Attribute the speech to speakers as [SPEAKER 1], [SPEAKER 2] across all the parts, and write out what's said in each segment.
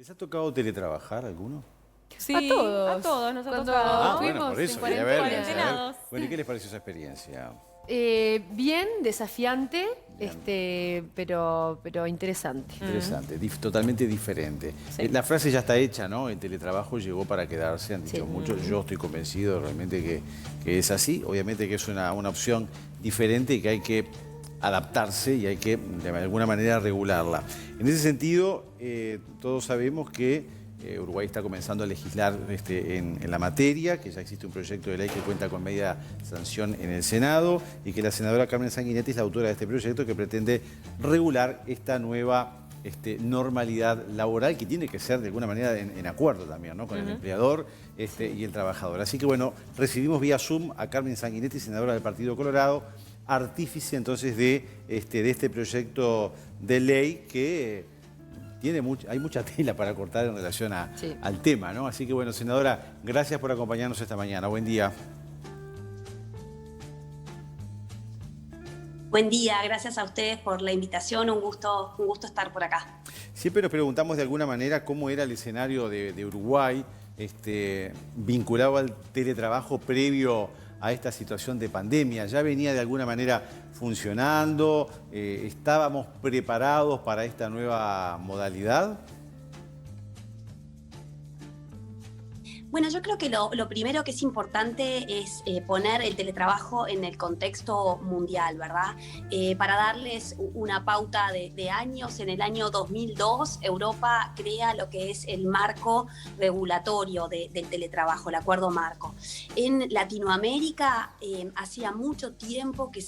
[SPEAKER 1] ¿Les ha tocado teletrabajar alguno?
[SPEAKER 2] Sí,
[SPEAKER 3] A todos.
[SPEAKER 2] nos ha
[SPEAKER 3] Cuando
[SPEAKER 2] tocado.
[SPEAKER 3] fuimos
[SPEAKER 1] Bueno, por eso,
[SPEAKER 3] en
[SPEAKER 1] quería ver,
[SPEAKER 2] cuarentenados.
[SPEAKER 1] Bueno, ¿y qué les pareció esa experiencia?
[SPEAKER 3] Bien, desafiante,
[SPEAKER 1] Bien.
[SPEAKER 3] pero interesante.
[SPEAKER 1] Interesante, totalmente diferente.
[SPEAKER 3] Sí.
[SPEAKER 1] La frase ya está hecha, ¿no? El teletrabajo llegó para quedarse, han dicho
[SPEAKER 3] Sí.
[SPEAKER 1] muchos. Yo estoy convencido realmente que es así. Obviamente que es una opción diferente y que hay que adaptarse y hay que, de alguna manera, regularla. En ese sentido, todos sabemos que Uruguay está comenzando a legislar en la materia, que ya existe un proyecto de ley que cuenta con media sanción en el Senado y que la senadora Carmen Sanguinetti es la autora de este proyecto que pretende regular esta nueva normalidad laboral que tiene que ser de alguna manera en acuerdo también, ¿no? Con el empleador y el trabajador. Así que bueno, recibimos vía Zoom a Carmen Sanguinetti, senadora del Partido Colorado, artífice entonces de este proyecto de ley que hay mucha tela para cortar en relación al tema, ¿no? Así que bueno, senadora, gracias por acompañarnos esta mañana. Buen día.
[SPEAKER 4] Buen día, gracias a ustedes por la invitación, un gusto estar por acá.
[SPEAKER 1] Siempre nos preguntamos de alguna manera cómo era el escenario de Uruguay vinculado al teletrabajo previo a esta situación de pandemia. ¿Ya venía de alguna manera funcionando? ¿Estábamos preparados para esta nueva modalidad?
[SPEAKER 4] Bueno, yo creo que lo primero que es importante es poner el teletrabajo en el contexto mundial, ¿verdad? Para darles una pauta de años, en el año 2002 Europa crea lo que es el marco regulatorio del teletrabajo, el acuerdo marco. En Latinoamérica hacía mucho tiempo que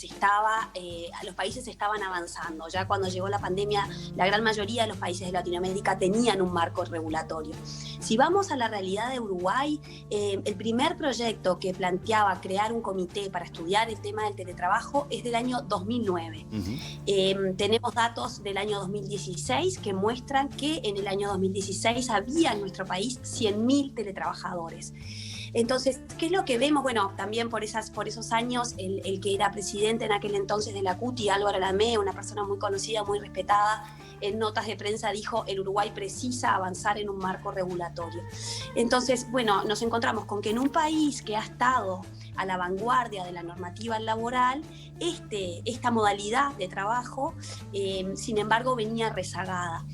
[SPEAKER 4] los países estaban avanzando. Ya cuando llegó la pandemia, la gran mayoría de los países de Latinoamérica tenían un marco regulatorio. Si vamos a la realidad de Uruguay, el primer proyecto que planteaba crear un comité para estudiar el tema del teletrabajo es del año 2009. Tenemos datos del año 2016 que muestran que en el año 2016 había en nuestro país 100.000 teletrabajadores. Entonces, ¿qué es lo que vemos? Bueno, también por esos años, el que era presidente en aquel entonces de la CUTI, Álvaro Lamé, una persona muy conocida, muy respetada, en notas de prensa dijo: el Uruguay precisa avanzar en un marco regulatorio. Entonces, bueno, nos encontramos con que en un país que ha estado a la vanguardia de la normativa laboral, esta modalidad de trabajo, sin embargo, venía rezagada.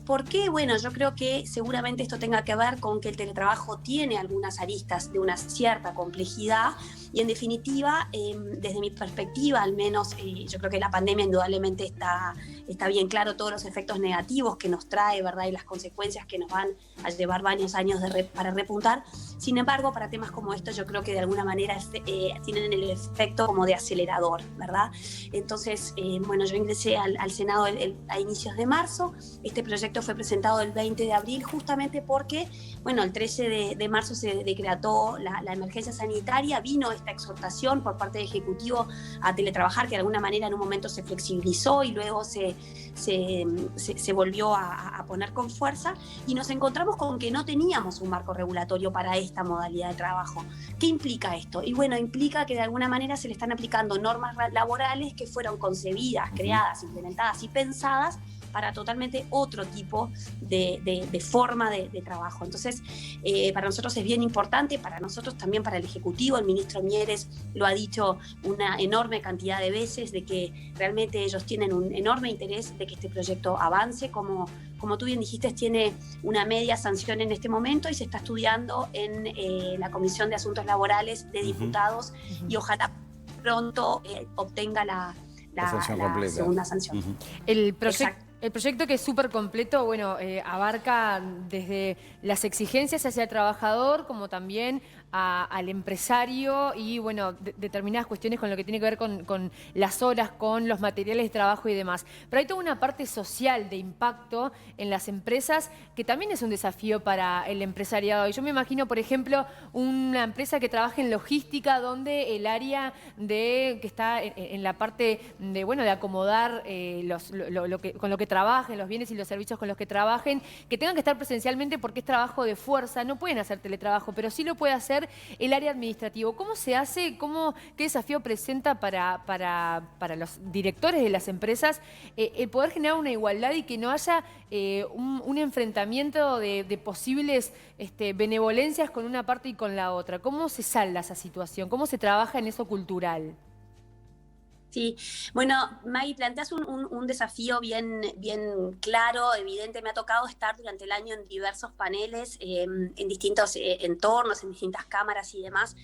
[SPEAKER 4] ¿Por qué? Bueno, yo creo que seguramente esto tenga que ver con que el teletrabajo tiene algunas aristas de una cierta complejidad y, en definitiva, desde mi perspectiva, al menos, yo creo que la pandemia indudablemente está bien claro todos los efectos negativos que nos trae, ¿verdad? Y las consecuencias que nos van a llevar varios años para repuntar. Sin embargo, para temas como estos, yo creo que de alguna manera tienen el efecto como de acelerador, ¿verdad? Entonces, bueno, yo ingresé al Senado a inicios de marzo. Este proyecto fue presentado el 20 de abril justamente porque, bueno, el 13 de marzo se decretó la emergencia sanitaria, vino esta exhortación por parte del Ejecutivo a teletrabajar, que de alguna manera en un momento se flexibilizó y luego se volvió a poner con fuerza, y nos encontramos con que no teníamos un marco regulatorio para esta modalidad de trabajo. ¿Qué implica esto? Y bueno, implica que de alguna manera se le están aplicando normas laborales que fueron concebidas, creadas, implementadas y pensadas para totalmente otro tipo de forma de trabajo. Entonces, para nosotros es bien importante, para nosotros también, para el Ejecutivo. El ministro Mieres lo ha dicho una enorme cantidad de veces, de que realmente ellos tienen un enorme interés de que este proyecto avance. Como tú bien dijiste, tiene una media sanción en este momento y se está estudiando en la Comisión de Asuntos Laborales de Diputados y ojalá pronto obtenga la segunda sanción.
[SPEAKER 3] El proyecto, que es súper completo, bueno, abarca desde las exigencias hacia el trabajador como también al empresario y, bueno, determinadas cuestiones con lo que tiene que ver con las horas, con los materiales de trabajo y demás. Pero hay toda una parte social de impacto en las empresas que también es un desafío para el empresariado. Y yo me imagino, por ejemplo, una empresa que trabaja en logística donde el área que está en la parte de, bueno, de acomodar con lo que trabajen, los bienes y los servicios con los que trabajen, que tengan que estar presencialmente porque es trabajo de fuerza. No pueden hacer teletrabajo, pero sí lo puede hacer ser el área administrativa. ¿Cómo se hace? ¿Qué desafío presenta para los directores de las empresas el poder generar una igualdad y que no haya un enfrentamiento de posibles benevolencias con una parte y con la otra? ¿Cómo se salda esa situación? ¿Cómo se trabaja en eso cultural?
[SPEAKER 4] Sí, bueno, Maggie, planteas un desafío bien claro, evidente. Me ha tocado estar durante el año en diversos paneles, en distintos entornos, en distintas cámaras y demás.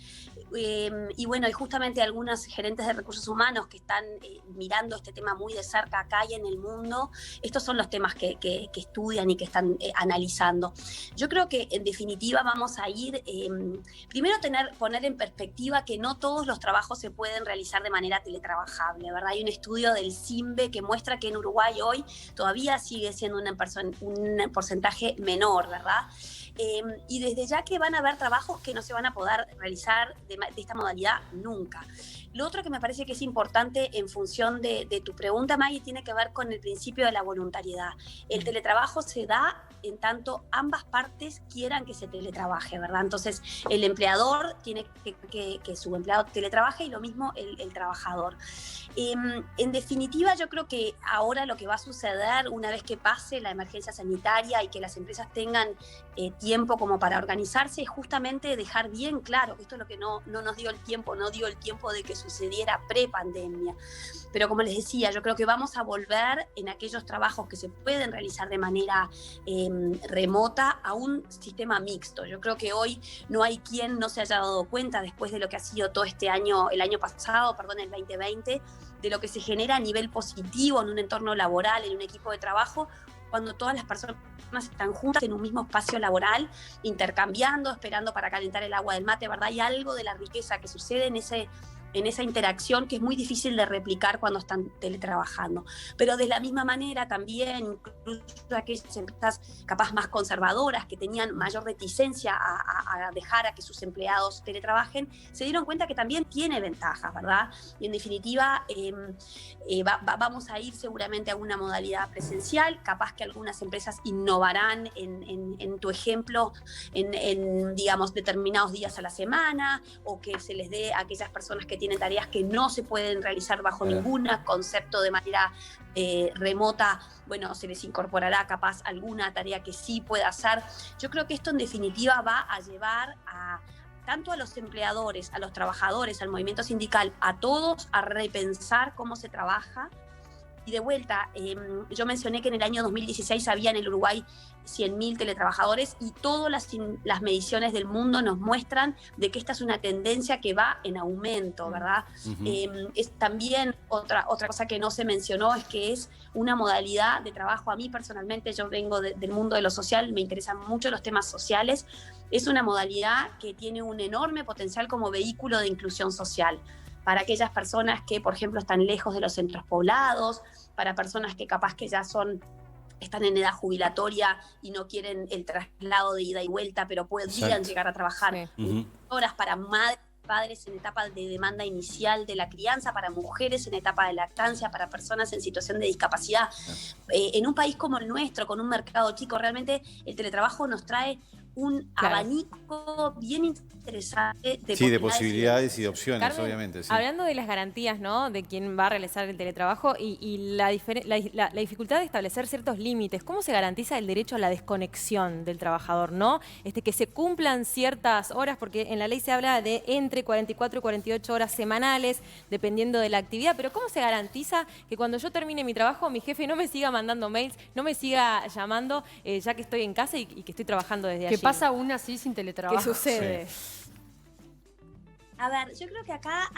[SPEAKER 4] Y bueno, y justamente algunos gerentes de recursos humanos que están mirando este tema muy de cerca acá y en el mundo, estos son los temas que estudian y que están analizando. Yo creo que en definitiva vamos a ir, primero poner en perspectiva que no todos los trabajos se pueden realizar de manera teletrabajable, ¿verdad? Hay un estudio del CIMBE que muestra que en Uruguay hoy todavía sigue siendo un porcentaje menor, ¿verdad? Y desde ya que van a haber trabajos que no se van a poder realizar de esta modalidad nunca. Lo otro que me parece que es importante en función de tu pregunta, Maggie, tiene que ver con el principio de la voluntariedad. El teletrabajo se da en tanto ambas partes quieran que se teletrabaje, ¿verdad? Entonces, el empleador tiene que su empleado teletrabaje y lo mismo el trabajador. En definitiva, yo creo que ahora lo que va a suceder una vez que pase la emergencia sanitaria y que las empresas tengan tiempo como para organizarse es justamente dejar bien claro que esto es lo que no nos dio el tiempo, no dio el tiempo de que sucediera pre-pandemia. Pero como les decía, yo creo que vamos a volver en aquellos trabajos que se pueden realizar de manera remota a un sistema mixto. Yo creo que hoy no hay quien no se haya dado cuenta después de lo que ha sido todo este año, el 2020, de lo que se genera a nivel positivo en un entorno laboral, en un equipo de trabajo, cuando todas las personas están juntas en un mismo espacio laboral, intercambiando, esperando para calentar el agua del mate, ¿verdad? Hay algo de la riqueza que sucede en esa interacción que es muy difícil de replicar cuando están teletrabajando. Pero de la misma manera también, incluso aquellas empresas capaz más conservadoras que tenían mayor reticencia a dejar a que sus empleados teletrabajen, se dieron cuenta que también tiene ventajas, ¿verdad? Y en definitiva vamos a ir seguramente a una modalidad presencial, capaz que algunas empresas innovarán en tu ejemplo, en digamos determinados días a la semana, o que se les dé a aquellas personas que tienen tareas que no se pueden realizar bajo ningún concepto de manera remota, bueno, se les incorporará capaz alguna tarea que sí pueda hacer. Yo creo que esto en definitiva va a llevar tanto a los empleadores, a los trabajadores, al movimiento sindical, a todos a repensar cómo se trabaja. Y de vuelta, yo mencioné que en el año 2016 había en el Uruguay 100.000 teletrabajadores y todas las mediciones del mundo nos muestran de que esta es una tendencia que va en aumento, ¿verdad? Es también otra cosa que no se mencionó, es que es una modalidad de trabajo. A mí personalmente, yo vengo del mundo de lo social, me interesan mucho los temas sociales. Es una modalidad que tiene un enorme potencial como vehículo de inclusión social para aquellas personas que, por ejemplo, están lejos de los centros poblados, para personas que capaz que ya están en edad jubilatoria y no quieren el traslado de ida y vuelta, pero podrían llegar a trabajar horas, para madres, padres en etapa de demanda inicial de la crianza, para mujeres en etapa de lactancia, para personas en situación de discapacidad. En un país como el nuestro, con un mercado chico, realmente el teletrabajo nos trae un abanico bien interesante
[SPEAKER 1] de posibilidades y de opciones,
[SPEAKER 2] Carmen,
[SPEAKER 1] obviamente. Sí.
[SPEAKER 2] Hablando de las garantías, ¿no?, de quién va a realizar el teletrabajo y la dificultad de establecer ciertos límites, ¿cómo se garantiza el derecho a la desconexión del trabajador, ¿no? Que se cumplan ciertas horas, porque en la ley se habla de entre 44 y 48 horas semanales, dependiendo de la actividad, pero ¿cómo se garantiza que cuando yo termine mi trabajo, mi jefe no me siga mandando mails, no me siga llamando, ya que estoy en casa y que estoy trabajando desde allí?
[SPEAKER 3] ¿Qué pasa aún así sin teletrabajo?
[SPEAKER 2] ¿Qué sucede?
[SPEAKER 1] Sí.
[SPEAKER 4] A ver, yo creo que acá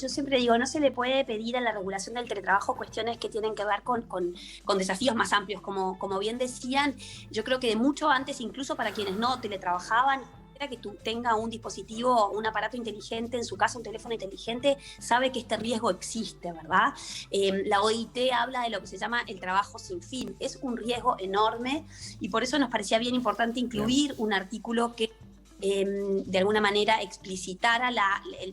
[SPEAKER 4] yo siempre digo, no se le puede pedir a la regulación del teletrabajo cuestiones que tienen que ver con desafíos más amplios. Como bien decían, yo creo que de mucho antes, incluso para quienes no teletrabajaban, era que tú tenga un dispositivo, un aparato inteligente, en su casa un teléfono inteligente, sabe que este riesgo existe, ¿verdad? La OIT habla de lo que se llama el trabajo sin fin. Es un riesgo enorme y por eso nos parecía bien importante incluir un artículo que de alguna manera explicitara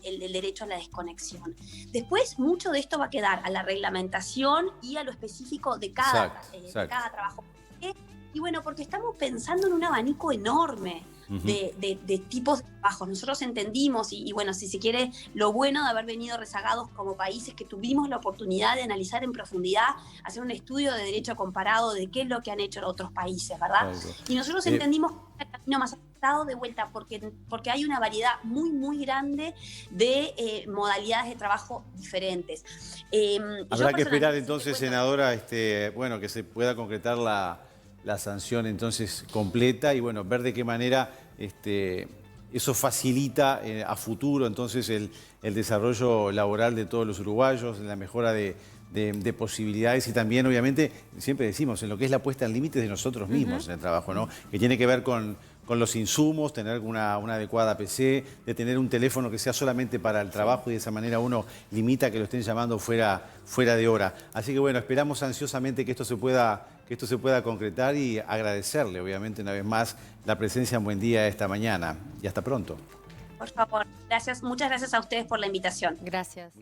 [SPEAKER 4] el derecho a la desconexión. Después, mucho de esto va a quedar a la reglamentación y a lo específico de cada trabajo. Y bueno, porque estamos pensando en un abanico enorme de tipos de trabajo. Nosotros entendimos, y bueno, si se quiere, lo bueno de haber venido rezagados como países que tuvimos la oportunidad de analizar en profundidad, hacer un estudio de derecho comparado de qué es lo que han hecho otros países, ¿verdad?
[SPEAKER 1] Claro.
[SPEAKER 4] Y nosotros entendimos que el camino más acertado de vuelta, porque hay una variedad muy, muy grande de modalidades de trabajo diferentes.
[SPEAKER 1] Habrá que esperar entonces, senadora, bueno, que se pueda concretar la sanción entonces completa y bueno, ver de qué manera eso facilita a futuro entonces el desarrollo laboral de todos los uruguayos, la mejora de posibilidades y también obviamente, siempre decimos, en lo que es la puesta en límites de nosotros mismos en el trabajo, ¿no? Que tiene que ver con los insumos, tener una adecuada PC, de tener un teléfono que sea solamente para el trabajo y de esa manera uno limita que lo estén llamando fuera de hora. Así que bueno, esperamos ansiosamente que esto se pueda concretar y agradecerle obviamente una vez más la presencia en Buen Día esta mañana y hasta pronto.
[SPEAKER 4] Por favor, gracias, muchas gracias a ustedes por la invitación.
[SPEAKER 3] Gracias.